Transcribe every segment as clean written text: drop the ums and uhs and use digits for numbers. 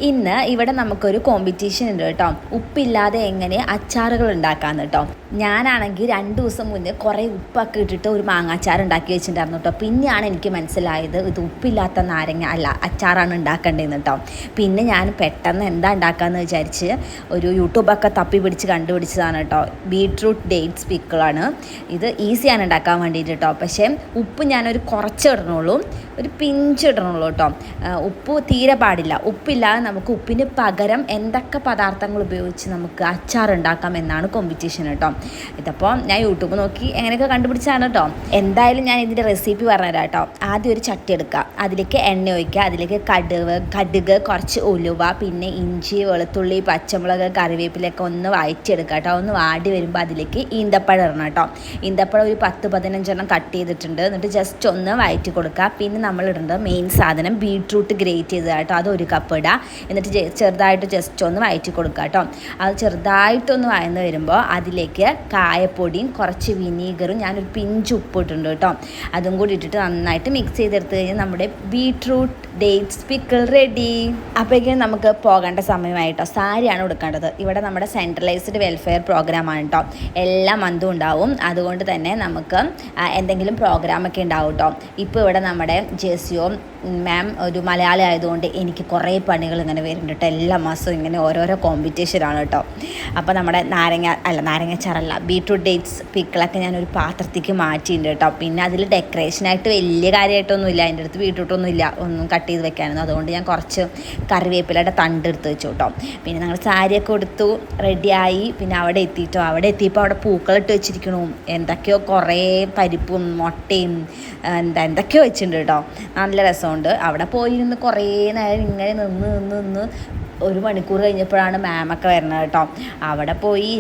ഇന്ന് ഇവിടെ നമുക്കൊരു കോമ്പറ്റീഷൻ ഉണ്ട് കേട്ടോ. ഉപ്പില്ലാതെ എങ്ങനെ അച്ചാറുകൾ ഉണ്ടാക്കാമെന്ന് കേട്ടോ. ഞാനാണെങ്കിൽ 2 ദിവസം മുന്നേ കുറേ ഉപ്പൊക്കെ ഇട്ടിട്ട് ഒരു മാങ്ങാച്ചാർ ഉണ്ടാക്കി വെച്ചിട്ടുണ്ടായിരുന്നു കേട്ടോ. പിന്നെയാണ് എനിക്ക് മനസ്സിലായത് ഇത് ഉപ്പില്ലാത്ത നാരങ്ങ അല്ല അച്ചാറാണ് ഉണ്ടാക്കേണ്ടതെന്ന് കേട്ടോ. പിന്നെ ഞാൻ പെട്ടെന്ന് എന്താ ഉണ്ടാക്കാമെന്ന് വിചാരിച്ച് ഒരു യൂട്യൂബൊക്കെ തപ്പി പിടിച്ച് കണ്ടുപിടിച്ചതാണ് കേട്ടോ. ബീട്രൂട്ട് ഡേറ്റ്സ് പിക്കിളാണ് ഇത്. ഈസിയാണ് ഉണ്ടാക്കാൻ വേണ്ടിയിട്ട് കേട്ടോ. പക്ഷേ ഉപ്പ് ഞാനൊരു കുറച്ച് ഇടണുള്ളൂ, ഒരു പിഞ്ച് ഇടണുള്ളൂ കേട്ടോ. ഉപ്പ് തീരെ പാടില്ല. ഉപ്പില്ലാതെ നമുക്ക് ഉപ്പിന് പകരം എന്തൊക്കെ പദാർത്ഥങ്ങൾ ഉപയോഗിച്ച് നമുക്ക് അച്ചാർ ഉണ്ടാക്കാം എന്നാണ് കോമ്പറ്റീഷൻ കേട്ടോ. ഇതപ്പോൾ ഞാൻ യൂട്യൂബ് നോക്കി എങ്ങനെയൊക്കെ കണ്ടുപിടിച്ചാണ് കേട്ടോ. എന്തായാലും ഞാൻ ഇതിൻ്റെ റെസിപ്പി പറഞ്ഞുതരാം കേട്ടോ. ആദ്യം ഒരു ചട്ടി എടുക്കുക, അതിലേക്ക് എണ്ണ ഒഴിക്കുക, അതിലേക്ക് കടുക്, കുറച്ച് ഉലുവ, പിന്നെ ഇഞ്ചി, വെളുത്തുള്ളി, പച്ചമുളക്, കറിവേപ്പിലൊക്കെ ഒന്ന് വഴറ്റിയെടുക്കുക കേട്ടോ. ഒന്ന് വാടി വരുമ്പോൾ അതിലേക്ക് ഈന്തപ്പഴം ഇടണം കേട്ടോ. ഈന്തപ്പഴം ഒരു 10-15 കട്ട് ചെയ്തിട്ടുണ്ട്. എന്നിട്ട് ജസ്റ്റ് ഒന്ന് വഴറ്റി കൊടുക്കുക. പിന്നെ നമ്മൾ ഇടേണ്ടത് മെയിൻ സാധനം ബീട്രൂട്ട് ഗ്രേറ്റ് ചെയ്തത് കേട്ടോ. അത് 1 കപ്പ് ഇടുക. എന്നിട്ട് ചെറുതായിട്ട് ജസ്റ്റ് ഒന്ന് വഴറ്റി കൊടുക്കുക കേട്ടോ. അത് ചെറുതായിട്ടൊന്ന് വഴന്ന് വരുമ്പോൾ അതിലേക്ക് കായപ്പൊടിയും കുറച്ച് വിനീഗറും ഞാനൊരു പിഞ്ച് ഉപ്പിട്ടുണ്ട് കേട്ടോ. അതും കൂടി ഇട്ടിട്ട് നന്നായിട്ട് മിക്സ് ചെയ്തെടുത്ത് കഴിഞ്ഞാൽ നമ്മുടെ ബീട്രൂട്ട് ഡേറ്റ്സ് പിക്കിൾ റെഡി. അപ്പോഴേക്കും നമുക്ക് പോകേണ്ട സമയമായിട്ടോ. സാരിയാണ് കൊടുക്കേണ്ടത്. ഇവിടെ നമ്മുടെ സെൻട്രലൈസ്ഡ് വെൽഫെയർ പ്രോഗ്രാമാണ് കേട്ടോ. എല്ലാ മന്തും ഉണ്ടാവും. അതുകൊണ്ട് തന്നെ നമുക്ക് എന്തെങ്കിലും പ്രോഗ്രാമൊക്കെ ഉണ്ടാവും കേട്ടോ. ഇപ്പോൾ ഇവിടെ നമ്മുടെ ജെസിയോ മാം ഒരു മലയാളി ആയതുകൊണ്ട് എനിക്ക് കുറേ പണികൾ ഇങ്ങനെ വരുന്നുണ്ട് കേട്ടോ. എല്ലാ മാസവും ഇങ്ങനെ ഓരോരോ കോമ്പറ്റീഷനാണ് കേട്ടോ. അപ്പോൾ നമ്മുടെ നാരങ്ങച്ചാറല്ല ബീട്രൂട്ട് ഡേറ്റ്സ് പിക്കിളൊക്കെ ഞാനൊരു പാത്രത്തേക്ക് മാറ്റിയിട്ടുണ്ട് കേട്ടോ. പിന്നെ അതിൽ ഡെക്കറേഷനായിട്ട് വലിയ കാര്യമായിട്ടൊന്നുമില്ല. എൻ്റെ അടുത്ത് ബീട്രൂട്ടൊന്നും ഇല്ല ഒന്നും കട്ട് ചെയ്ത് വെക്കാനൊന്നും. അതുകൊണ്ട് ഞാൻ കുറച്ച് കറിവേപ്പിലയുടെ തണ്ട് എടുത്ത് വെച്ചു കേട്ടോ. പിന്നെ ഞങ്ങൾ സാരിയൊക്കെ കൊടുത്തു റെഡിയായി. പിന്നെ അവിടെ എത്തിയപ്പോൾ അവിടെ പൂക്കളിട്ട് വെച്ചിരിക്കണു. എന്തൊക്കെയോ കുറേ പരിപ്പും മുട്ടയും എന്തൊക്കെയോ വെച്ചിട്ടുണ്ട് കേട്ടോ. നല്ല രസമുണ്ട്. അവിടെ പോയിരുന്ന് കുറേ നേരം ഇങ്ങനെ നിന്ന് 1 മണിക്കൂർ കഴിഞ്ഞപ്പോഴാണ് മാമൊക്കെ വരുന്നത് കേട്ടോ. അവിടെ പോയി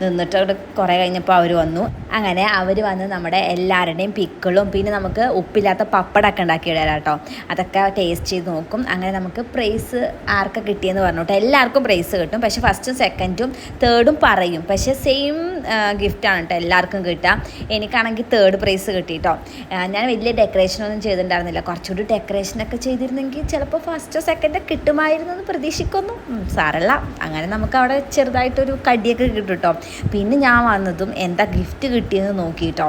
നിന്നിട്ട് അവിടെ കുറേ കഴിഞ്ഞപ്പോൾ അവർ വന്നു. അങ്ങനെ അവർ വന്ന് നമ്മുടെ എല്ലാവരുടെയും പിക്കിളും പിന്നെ നമുക്ക് ഉപ്പില്ലാത്ത പപ്പടമൊക്കെ ഉണ്ടാക്കിയിടാം കേട്ടോ. അതൊക്കെ ടേസ്റ്റ് ചെയ്ത് നോക്കും. അങ്ങനെ നമുക്ക് പ്രൈസ് ആർക്കൊക്കെ കിട്ടിയെന്ന് പറഞ്ഞു കേട്ടോ. എല്ലാവർക്കും പ്രൈസ് കിട്ടും. പക്ഷേ 1st, 2nd, 3rd പറയും. പക്ഷേ സെയിം ഗിഫ്റ്റാണ് കേട്ടോ എല്ലാവർക്കും കിട്ടുക. എനിക്കാണെങ്കിൽ 3rd പ്രൈസ് കിട്ടി കേട്ടോ. ഞാൻ വലിയ ഡെക്കറേഷനൊന്നും ചെയ്തിട്ടുണ്ടായിരുന്നില്ല. കുറച്ചുകൂടി ഡെക്കറേഷനൊക്കെ ചെയ്തിരുന്നെങ്കിൽ ചിലപ്പോൾ 1st, 2nd കിട്ടുമായിരുന്നു എന്ന് പ്രതീക്ഷിക്കുന്നു. സാരല്ല, അങ്ങനെ നമുക്ക് അവിടെ ചെറുതായിട്ടൊരു കടിയൊക്കെ കിട്ടും കേട്ടോ. പിന്നെ ഞാൻ വന്നതും എന്താ ഗിഫ്റ്റ് കിട്ടിയെന്ന് നോക്കിയിട്ടോ.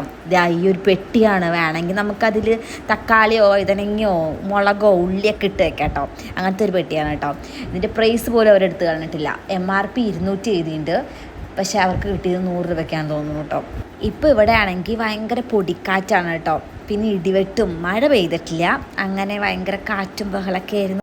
ഈ ഒരു പെട്ടിയാണ്. വേണമെങ്കിൽ നമുക്കതിൽ തക്കാളിയോ ഇതനങ്ങയോ മുളകോ ഉള്ളിയൊക്കെ ഇട്ട് വെക്കാം കേട്ടോ. അങ്ങനത്തെ ഒരു പെട്ടിയാണ് കേട്ടോ. ഇതിൻ്റെ പ്രൈസ് പോലും അവരെടുത്ത് കളഞ്ഞിട്ടില്ല. MRP 200 എഴുതിയിട്ടുണ്ട്. പക്ഷേ അവർക്ക് കിട്ടിയത് 100 രൂപയ്ക്കാന്ന് തോന്നുന്നു കേട്ടോ. ഇപ്പോൾ ഇവിടെ ആണെങ്കിൽ ഭയങ്കര പൊടിക്കാറ്റാണ് കേട്ടോ. പിന്നെ ഇടിവെട്ടും, മഴ പെയ്തിട്ടില്ല. അങ്ങനെ ഭയങ്കര കാറ്റും ബഹളമൊക്കെ ആയിരുന്നു.